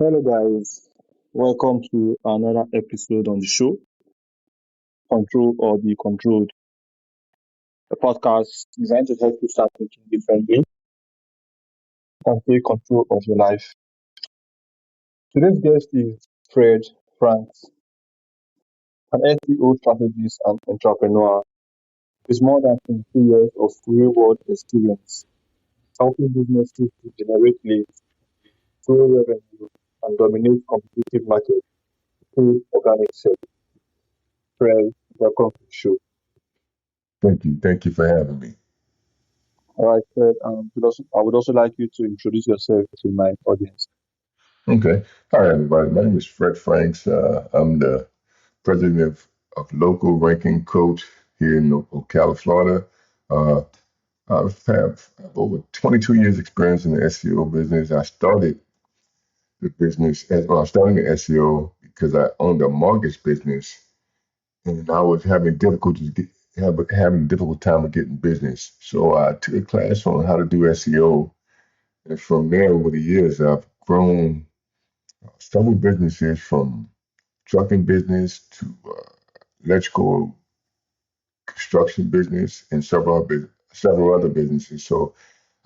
Hello, guys. Welcome to another episode on the show, Control or Be Controlled, a podcast designed to help you start thinking differently and take control of your life. Today's guest is Fred Franks, an SEO strategist and entrepreneur with more than 22 years of real world experience, helping businesses to generate leads, grow revenue, and dominate competitive markets through organic sales. Fred, welcome to the show. Thank you. Thank you for having me. All right, Fred. I would also like you to introduce yourself to my audience. Okay. All right, everybody. My name is Fred Franks. I'm the president of local ranking coach here in Ocala, Florida. Uh, I have over 22 years experience in the SEO business. I started the business I started in SEO because I owned a mortgage business and I was having difficult time with getting business. So I took a class on how to do SEO. And from there, over the years, I've grown several businesses from trucking business to electrical construction business and several other businesses. So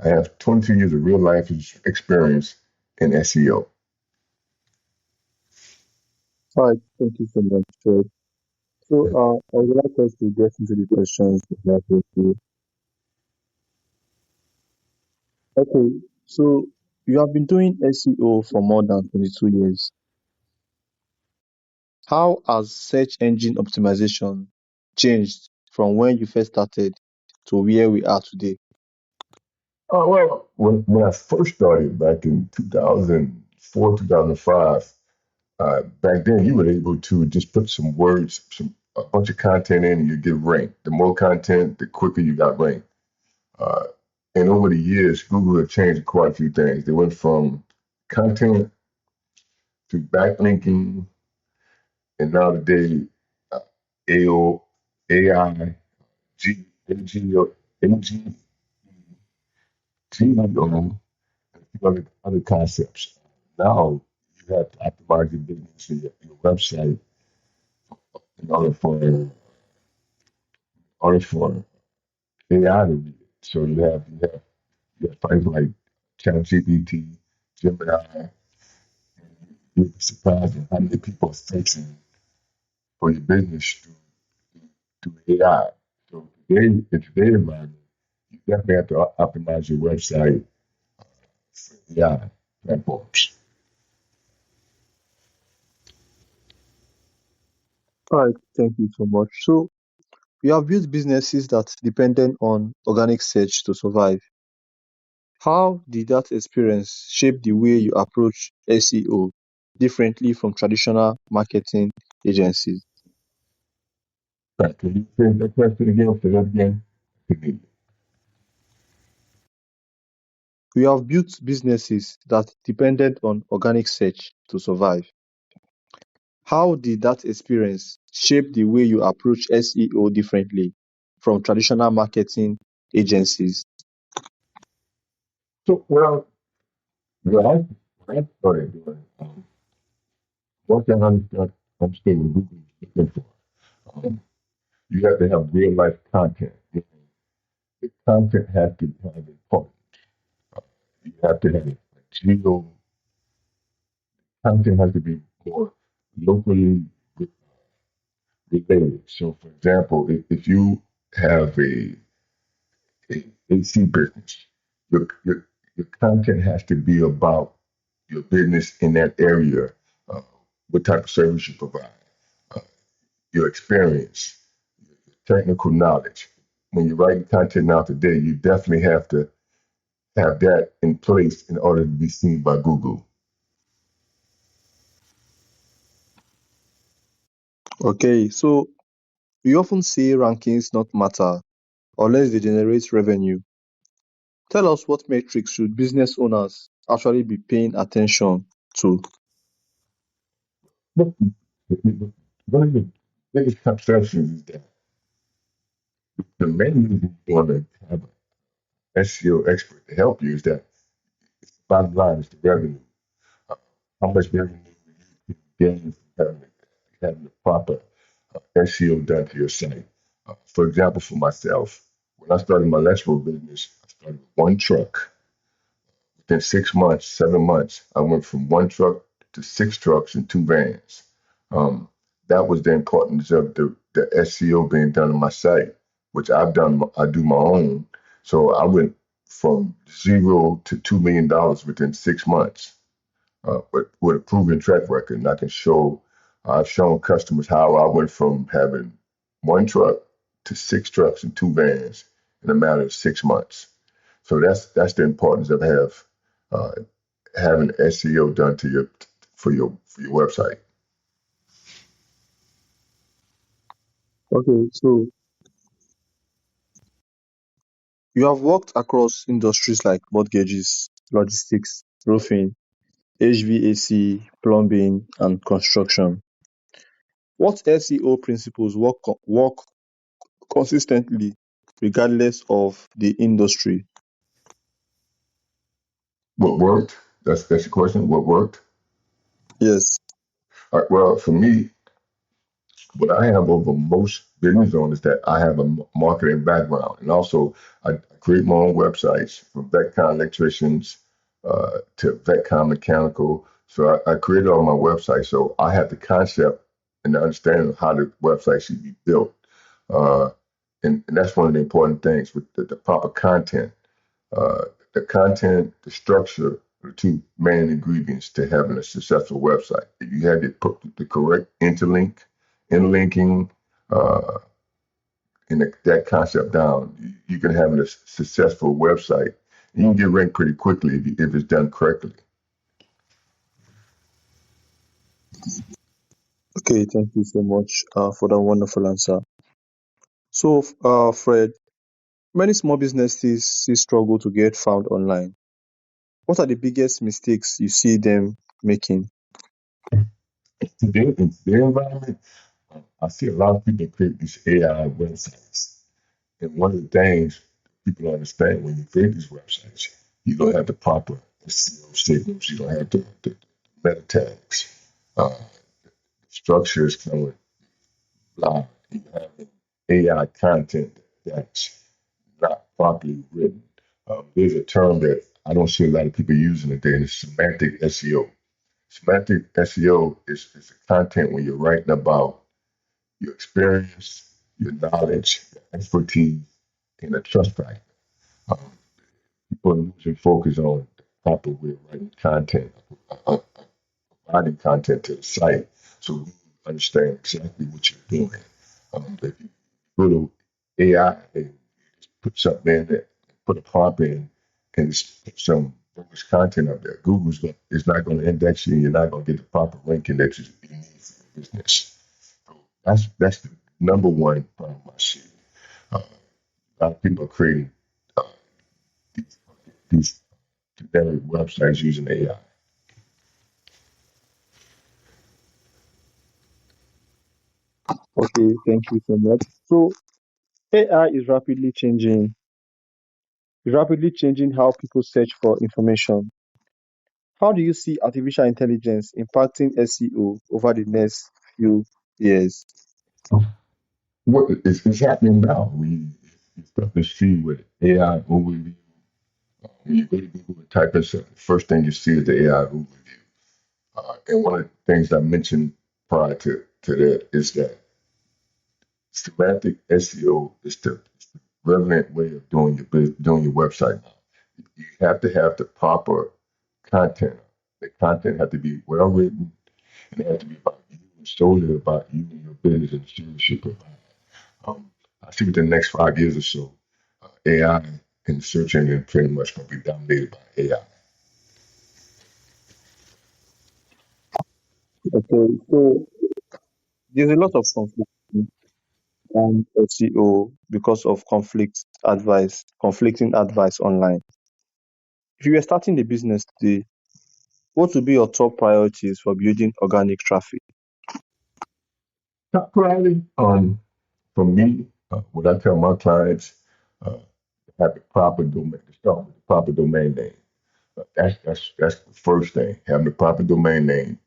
I have 22 years of real life experience in SEO. All right, thank you so much, Fred. So, I would like us to get into the questions that we have. Okay, so you have been doing SEO for more than 22 years. How has search engine optimization changed from when you first started to where we are today? Oh, well, when I first started back in 2004, 2005, back then you were able to just put some words, a bunch of content in and you get ranked. The more content, the quicker you got ranked. Uh, and over the years, Google have changed quite a few things. They went from content to backlinking, and now today, uh, AO, AI, G, AG, AG, GEO, and a few other concepts. Now you have to optimize your business and your website in order for AI to read it. So you have things like ChatGPT, Gemini. You'd be surprised at how many people are searching for your business through AI. So today, in today's environment, you definitely have to optimize your website for AI platforms. All right, thank you so much. So, you have built businesses that depended on organic search to survive. How did that experience shape the way you approach SEO differently from traditional marketing agencies? Right. Can you say that question again? Say that again. Continue. You have built businesses that depended on organic search to survive. How did that experience shape the way you approach SEO differently from traditional marketing agencies? So, well, what I started doing, once I understood what Google is looking for, you have to have real life content. The content has to have importance. Uh, You have to have a geo content has to be more locally re- related. So, for example, if you have a AC business, your content has to be about your business in that area, uh, what type of service you provide, uh, your experience, technical knowledge. When you're writing content now today, you definitely have to have that in place in order to be seen by Google. Okay, so we often see rankings not matter unless they generate revenue. Tell us what metrics should business owners actually be paying attention to. Look, one of the biggest conceptions is that the main reason you want to have an SEO expert to help you is that bottom line is the revenue. how much revenue you gain from having the proper SEO done to your site. For example, for myself, when I started my electrical business, I started with one truck. Within 6 months, 7 months, I went from one truck to six trucks and two vans. Um, that was the importance of the SEO being done on my site, which I've done. I do my own. So I went from zero to $2 million within 6 months, with a proven track record. And I can show, I've shown customers how I went from having one truck to six trucks and two vans in a matter of 6 months. So that's the importance of uh, having SEO done to your for your website. Okay, so you have worked across industries like mortgages, logistics, roofing, HVAC, plumbing, and construction. What SEO principles work consistently regardless of the industry? What worked? That's the question. What worked? Yes. Well, for me, what I have over most business owners that I have a marketing background, and also I create my own websites from VetCon electricians to VetCon mechanical. So I created all my websites. So I have the concept and the understanding of how the website should be built, uh, and that's one of the important things with the proper content. Uh, the content, the structure, are the two main ingredients to having a successful website. If you had to put the correct interlinking, uh, and that concept down, you can have a successful website. And you can get ranked pretty quickly if it's done correctly. Okay, thank you so much for that wonderful answer. So, Fred, many small businesses still struggle to get found online. What are the biggest mistakes you see them making? Today, in their environment, I see a lot of people create these AI websites. And one of the things people understand when you create these websites, you don't have the proper SEO signals, you don't have the meta tags. Structures coming live. You have AI content that's not properly written. There's a term that I don't see a lot of people using today, and it's semantic SEO. Semantic SEO is the content when you're writing about your experience, your knowledge, your expertise, and a trust factor. Um, People are losing focus on the proper way of writing content, uh, providing content to the site, so you understand exactly what you're doing. If you go to AI and just put something in there, put a prompt in, and just put some bogus content up there, is not going to index you, and you're not going to get the proper ranking that you need for your business. So that's the number one problem I see. A lot of people are creating uh, these, these generic websites using AI. Okay, thank you so much. So, AI is rapidly changing how people search for information. How do you see artificial intelligence impacting SEO over the next few years? What is happening now? You start to see with AI overview. When you go to Google and type in something, the first thing you see is the AI overview. And one of the things I mentioned prior to that is that semantic SEO is the relevant way of doing doing your website now. You have to have the proper content. The content has to be well written, and it has to be about you and solely about you and your business and the service you provide. Um, I see within the next 5 years or so, AI and search engine pretty much going to be dominated by AI. Okay, so there's a lot of conflict on SEO because of conflicting advice online. If you were starting a business today, what would be your top priorities for building organic traffic? Top priority, for me, what I tell my clients, uh, have the proper domain, to start with the proper domain name. That's the first thing. Having the proper domain name,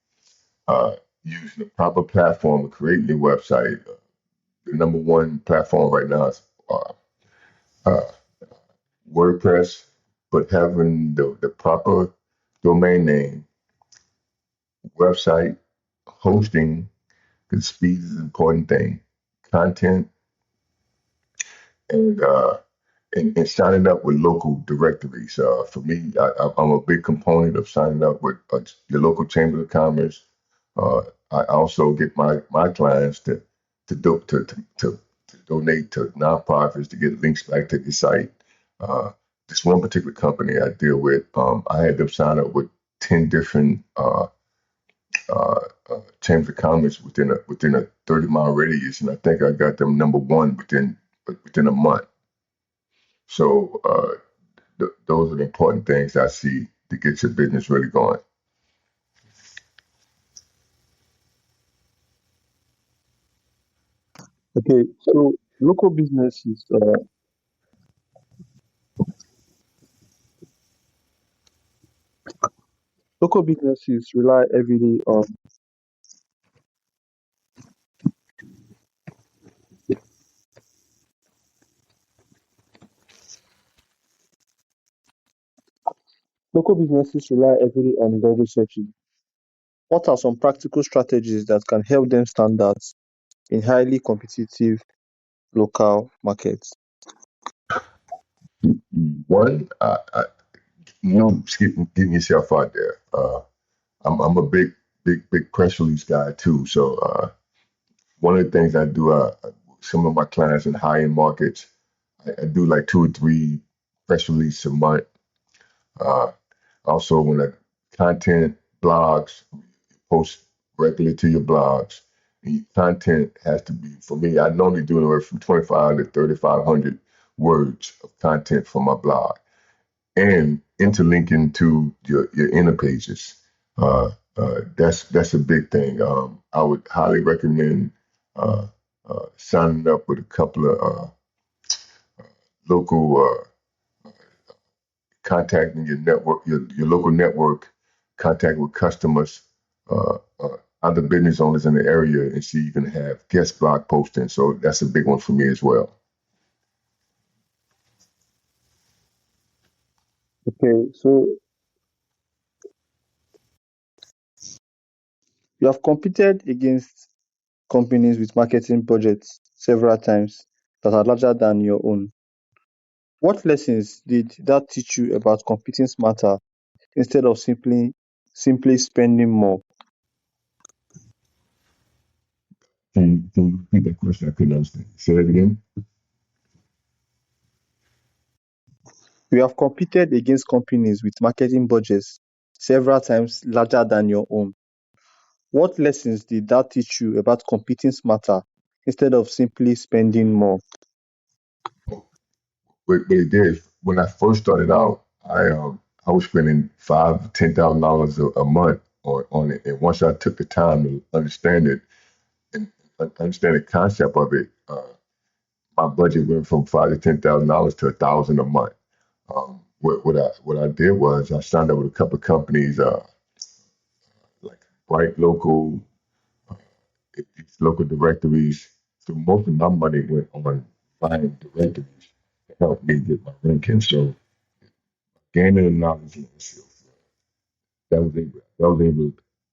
uh, using the proper platform to create your website. The number one platform right now is uh, uh, WordPress, but having the proper domain name, website, hosting, because speed is an important thing. Content and and signing up with local directories. For me, I'm a big component of signing up with the local chamber of commerce. Uh, I also get my clients to donate to nonprofits to get links back to the site. Uh, this one particular company I deal with, I had them sign up with 10 different uh, chambers of commerce within a 30-mile radius, and I think I got them number one within a month. So those are the important things I see to get your business really going. Okay, so local businesses rely heavily on local businesses rely heavily on Google searching. What are some practical strategies that can help them stand out in highly competitive local markets? One, getting yourself out there. I'm a big press release guy too. So one of the things I do, some of my clients in high end markets, I do like two or three press releases a month. Uh, Also, when the content blogs, post regularly to your blogs. And your content has to be, for me, I normally do anywhere from 25 to 3,500 words of content for my blog and interlinking to your inner pages. That's a big thing. I would highly recommend uh, signing up with a couple of local contacting your network, your local network, contact with customers, other business owners in the area, and see you can have guest blog posting. So that's a big one for me as well. Okay, so you have competed against companies with marketing budgets several times that are larger than your own. What lessons did that teach you about competing smarter instead of simply spending more? Can you repeat that question? I couldn't understand. Say that again. You have competed against companies with marketing budgets several times larger than your own. What lessons did that teach you about competing smarter instead of simply spending more? But it did. When I first started out, I was spending $5,000 to $10,000 a month on it, and once I took the time to understand it and understand the concept of it, my budget went from $5,000 to $10,000 to $1,000 a month. What I did was I signed up with a couple of companies, like Bright Local, uh, these local directories. So most of my money went on buying directories to help me get my ranking. So gaining the knowledge and skills, that was able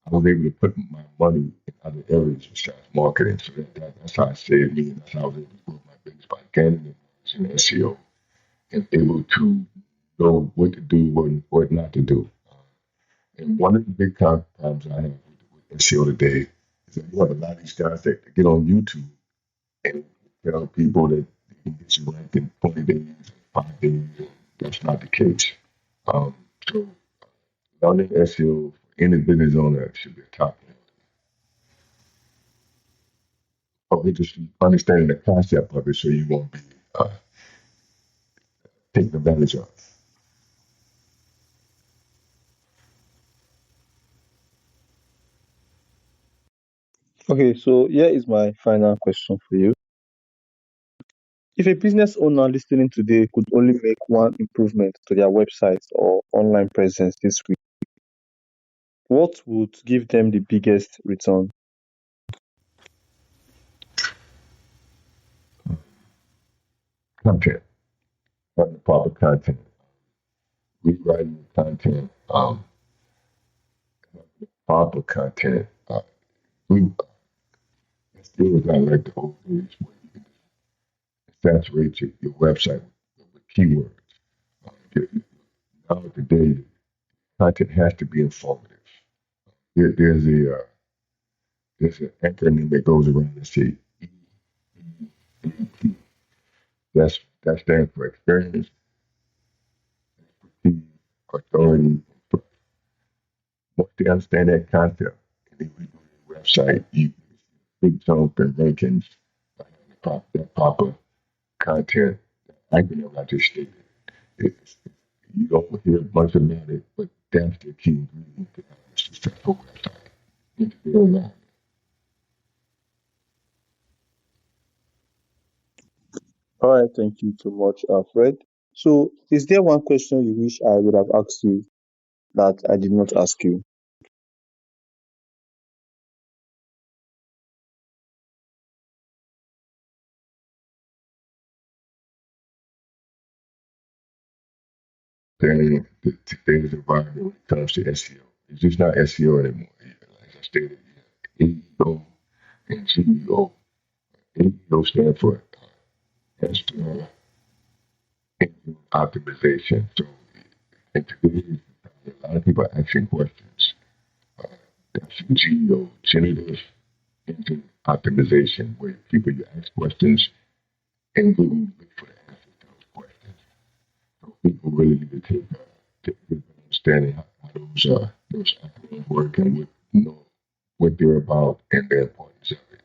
I was able to put my money in other areas besides marketing. So that's how it saved me, and that's how I was able to grow my business by gaining the knowledge in SEO and able to know what to do, what not to do. And one of the big problems I have with SEO today is that you have a lot of these guys that get on YouTube and tell people that you can get you ranked in 20 days, 5 days, and that's not the case. So learning SEO for any business owner should be a top of it, just understanding the concept of it so you won't be uh, taken advantage of. Okay, so here is my final question for you. If a business owner listening today could only make one improvement to their website or online presence this week, what would give them the biggest return? Content, the proper content, rewriting the content, proper content. We still was not like the old days where you can saturate your website with keywords. You- Now today, content has to be informative. There's there's an acronym that goes around and say that stands for experience, expertise, authority. Once they understand that concept and they redo your website, you big jump in rankings, that proper content, acronym I just stated. It's, you don't hear much about it, but that's the key ingredient to have a successful website. It's very long. All right, thank you so much, Fred. So, is there one question you wish I would have asked you that I did not ask you? Then today's environment when it comes to SEO, it's just not SEO anymore. Like I stated, AEO and CEO. AEO stands for External Engine Optimization. So in today's a lot of people are asking questions. Uh, that's GEO, Generative Engine Optimization, where people you ask questions and Google look for the answers to those questions. So people really need to take a good understanding how those acronyms work and what what they're about and the importance of it.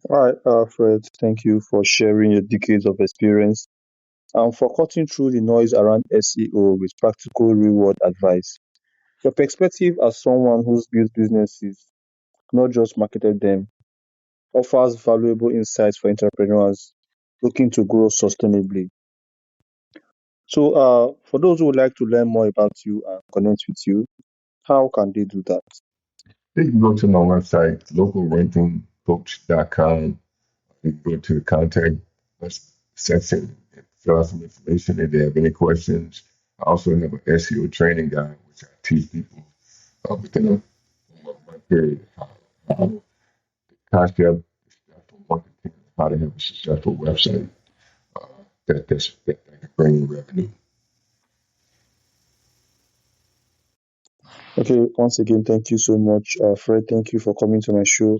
All right, Fred, thank you for sharing your decades of experience and for cutting through the noise around SEO with practical reward advice. Your perspective as someone who's built businesses, not just marketed them, offers valuable insights for entrepreneurs looking to grow sustainably. So, for those who would like to learn more about you and connect with you, how can they do that? You can go to my website, localrankingcoach.com. You can go to the contact us section and fill out some information if they have any questions. I also have an SEO training guide, which I teach people within a 1 month period how the concept from 1 to 10, how to have a successful website uh, that can bring in revenue. Okay, once again, thank you so much, Fred. Thank you for coming to my show.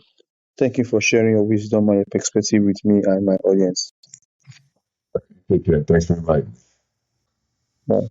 Thank you for sharing your wisdom and your perspective with me and my audience. Take care. Thanks for inviting me. Bye.